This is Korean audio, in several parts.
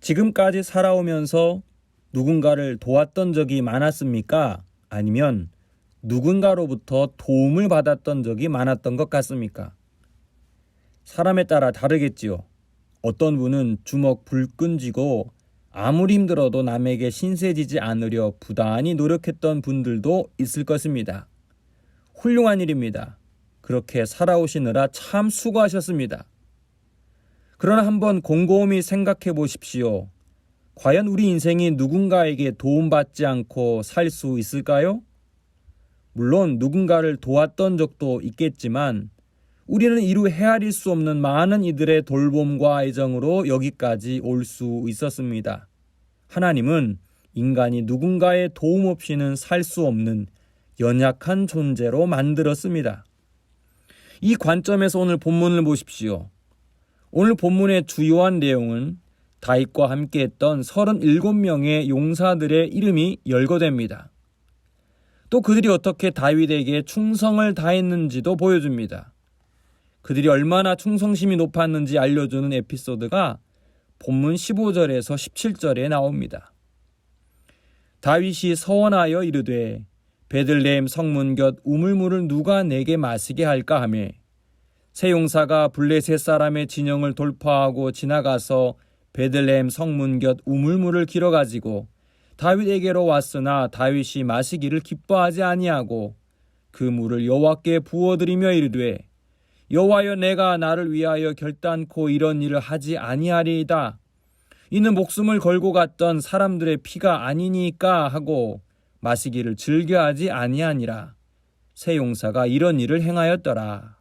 지금까지 살아오면서 누군가를 도왔던 적이 많았습니까? 아니면 누군가로부터 도움을 받았던 적이 많았던 것 같습니까? 사람에 따라 다르겠지요. 어떤 분은 주먹 불끈 쥐고 아무리 힘들어도 남에게 신세지지 않으려 부단히 노력했던 분들도 있을 것입니다. 훌륭한 일입니다. 그렇게 살아오시느라 참 수고하셨습니다. 그러나 한번 곰곰이 생각해 보십시오. 과연 우리 인생이 누군가에게 도움받지 않고 살 수 있을까요? 물론 누군가를 도왔던 적도 있겠지만 우리는 이루 헤아릴 수 없는 많은 이들의 돌봄과 애정으로 여기까지 올 수 있었습니다. 하나님은 인간이 누군가의 도움 없이는 살 수 없는 연약한 존재로 만들었습니다. 이 관점에서 오늘 본문을 보십시오. 오늘 본문의 주요한 내용은 다윗과 함께했던 37명의 용사들의 이름이 열거됩니다. 또 그들이 어떻게 다윗에게 충성을 다했는지도 보여줍니다. 그들이 얼마나 충성심이 높았는지 알려주는 에피소드가 본문 15절에서 17절에 나옵니다. 다윗이 서원하여 이르되 베들레헴 성문 곁 우물물을 누가 내게 마시게 할까 하며 세 용사가 블레셋 사람의 진영을 돌파하고 지나가서 베들레헴 성문 곁 우물물을 길어가지고 다윗에게로 왔으나 다윗이 마시기를 기뻐하지 아니하고 그 물을 여호와께 부어드리며 이르되 여호와여 내가 나를 위하여 결단코 이런 일을 하지 아니하리이다. 이는 목숨을 걸고 갔던 사람들의 피가 아니니까 하고 마시기를 즐겨하지 아니하니라. 세 용사가 이런 일을 행하였더라.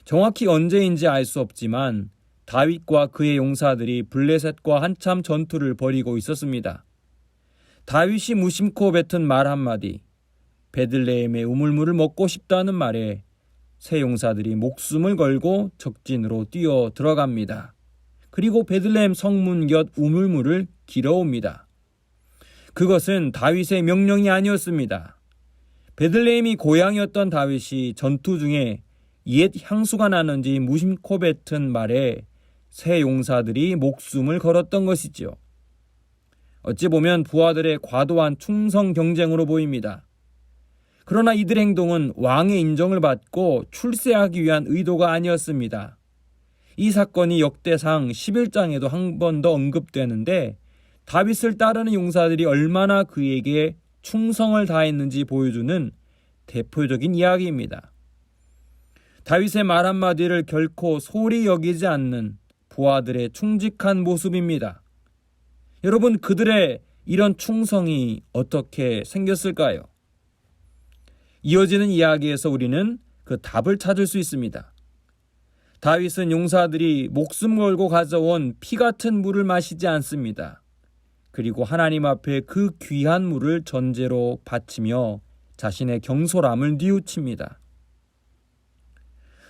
정확히 언제인지 알 수 없지만 다윗과 그의 용사들이 블레셋과 한참 전투를 벌이고 있었습니다. 다윗이 무심코 뱉은 말 한마디, 베들레헴의 우물물을 먹고 싶다는 말에 세 용사들이 목숨을 걸고 적진으로 뛰어 들어갑니다. 그리고 베들레헴 성문 곁 우물물을 길어옵니다. 그것은 다윗의 명령이 아니었습니다. 베들레헴이 고향이었던 다윗이 전투 중에 옛 향수가 나는지 무심코 뱉은 말에 세 용사들이 목숨을 걸었던 것이지요. 어찌 보면 부하들의 과도한 충성 경쟁으로 보입니다. 그러나 이들의 행동은 왕의 인정을 받고 출세하기 위한 의도가 아니었습니다. 이 사건이 역대상 11장에도 한 번 더 언급되는데 다윗을 따르는 용사들이 얼마나 그에게 충성을 다했는지 보여주는 대표적인 이야기입니다. 다윗의 말 한마디를 결코 소홀히 여기지 않는 부하들의 충직한 모습입니다. 여러분, 그들의 이런 충성이 어떻게 생겼을까요? 이어지는 이야기에서 우리는 그 답을 찾을 수 있습니다. 다윗은 용사들이 목숨 걸고 가져온 피 같은 물을 마시지 않습니다. 그리고 하나님 앞에 그 귀한 물을 전제로 바치며 자신의 경솔함을 뉘우칩니다.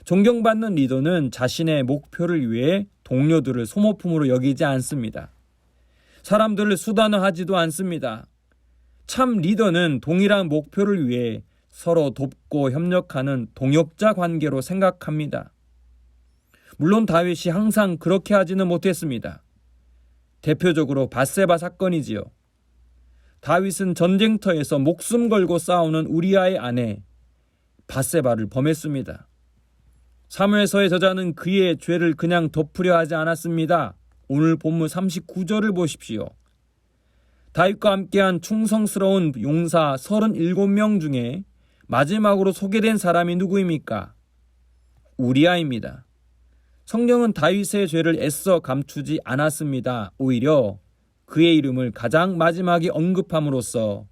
존경받는 리더는 자신의 목표를 위해 동료들을 소모품으로 여기지 않습니다. 사람들을 수단화하지도 않습니다. 참 리더는 동일한 목표를 위해 서로 돕고 협력하는 동역자 관계로 생각합니다. 물론 다윗이 항상 그렇게 하지는 못했습니다. 대표적으로 밧세바 사건이지요. 다윗은 전쟁터에서 목숨 걸고 싸우는 우리아의 아내 밧세바를 범했습니다. 사무엘서의 저자는 그의 죄를 그냥 덮으려 하지 않았습니다. 오늘 본문 39절을 보십시오. 다윗과 함께한 충성스러운 용사 37명 중에 마지막으로 소개된 사람이 누구입니까? 우리아입니다. 성경은 다윗의 죄를 애써 감추지 않았습니다. 오히려 그의 이름을 가장 마지막에 언급함으로써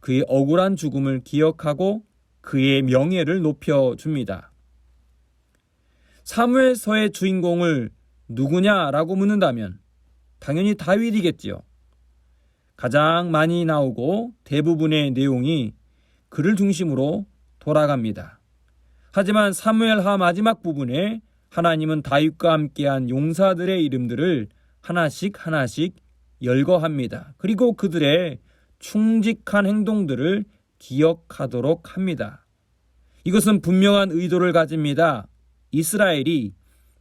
그의 억울한 죽음을 기억하고 그의 명예를 높여줍니다. 사무엘서의 주인공을 누구냐라고 묻는다면 당연히 다윗이겠지요. 가장 많이 나오고 대부분의 내용이 그를 중심으로 돌아갑니다. 하지만 사무엘하 마지막 부분에 하나님은 다윗과 함께한 용사들의 이름들을 하나씩 열거합니다. 그리고 그들의 충직한 행동들을 기억하도록 합니다. 이것은 분명한 의도를 가집니다. 이스라엘이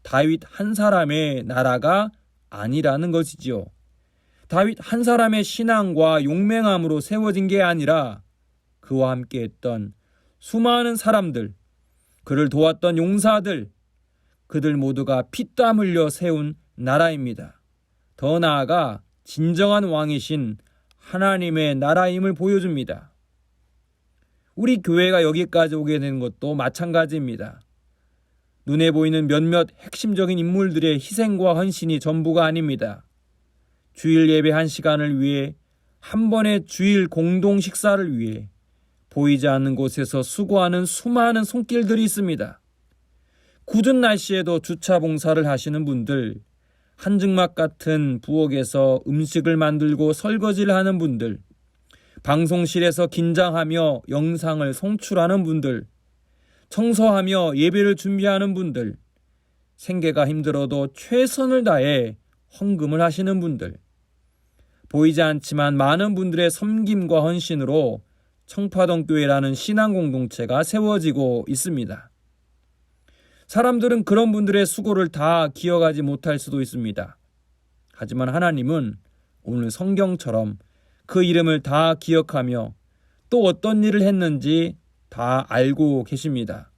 다윗 한 사람의 나라가 아니라는 것이지요. 다윗 한 사람의 신앙과 용맹함으로 세워진 게 아니라 그와 함께 했던 수많은 사람들, 그를 도왔던 용사들, 그들 모두가 피땀 흘려 세운 나라입니다. 더 나아가 진정한 왕이신 하나님의 나라임을 보여줍니다. 우리 교회가 여기까지 오게 된 것도 마찬가지입니다. 눈에 보이는 몇몇 핵심적인 인물들의 희생과 헌신이 전부가 아닙니다. 주일 예배 1시간을 위해, 한 번의 주일 공동 식사를 위해 보이지 않는 곳에서 수고하는 수많은 손길들이 있습니다. 굳은 날씨에도 주차 봉사를 하시는 분들, 한증막 같은 부엌에서 음식을 만들고 설거지를 하는 분들, 방송실에서 긴장하며 영상을 송출하는 분들, 청소하며 예배를 준비하는 분들, 생계가 힘들어도 최선을 다해 헌금을 하시는 분들, 보이지 않지만 많은 분들의 섬김과 헌신으로 청파동교회라는 신앙 공동체가 세워지고 있습니다. 사람들은 그런 분들의 수고를 다 기억하지 못할 수도 있습니다. 하지만 하나님은 오늘 성경처럼 그 이름을 다 기억하며 또 어떤 일을 했는지 다 알고 계십니다.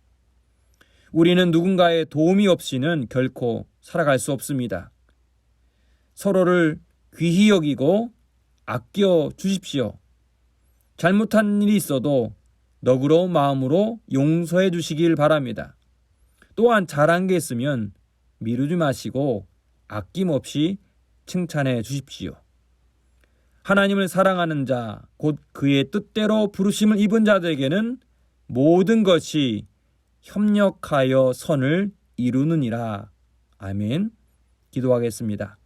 우리는 누군가의 도움이 없이는 결코 살아갈 수 없습니다. 서로를 귀히 여기고 아껴 주십시오. 잘못한 일이 있어도 너그러운 마음으로 용서해 주시길 바랍니다. 또한 잘한 게 있으면 미루지 마시고 아낌없이 칭찬해 주십시오. 하나님을 사랑하는 자, 곧 그의 뜻대로 부르심을 입은 자들에게는 모든 것이 협력하여 선을 이루느니라. 아멘. 기도하겠습니다.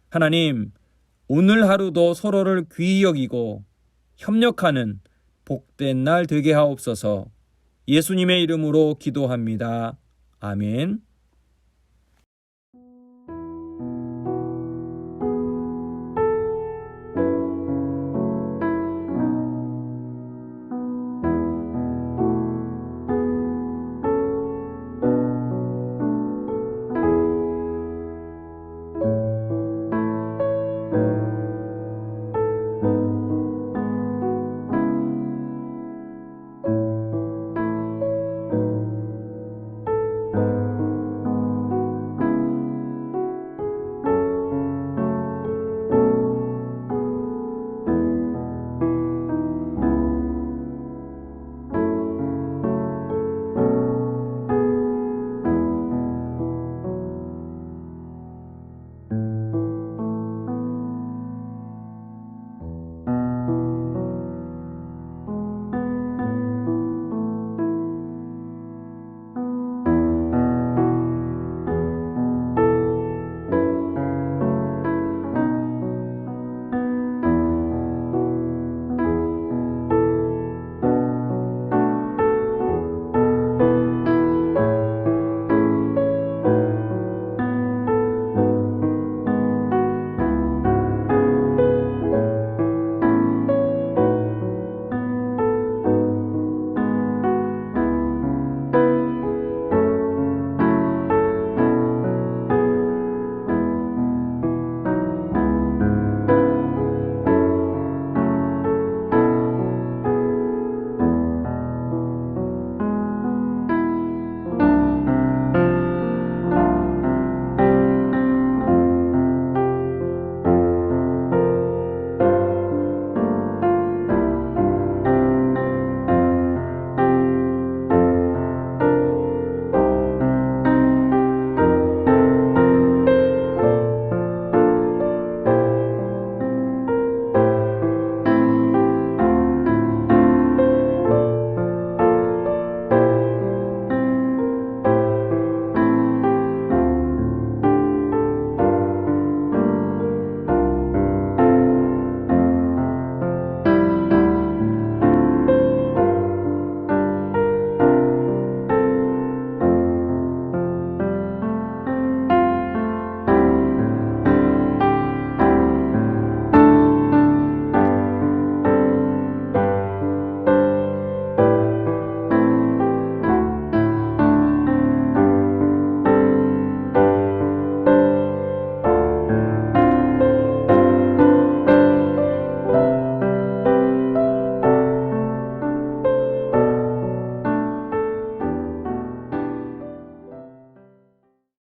하나님, 오늘 하루도 서로를 귀히 여기고 협력하는 복된 날 되게 하옵소서. 예수님의 이름으로 기도합니다. 아멘.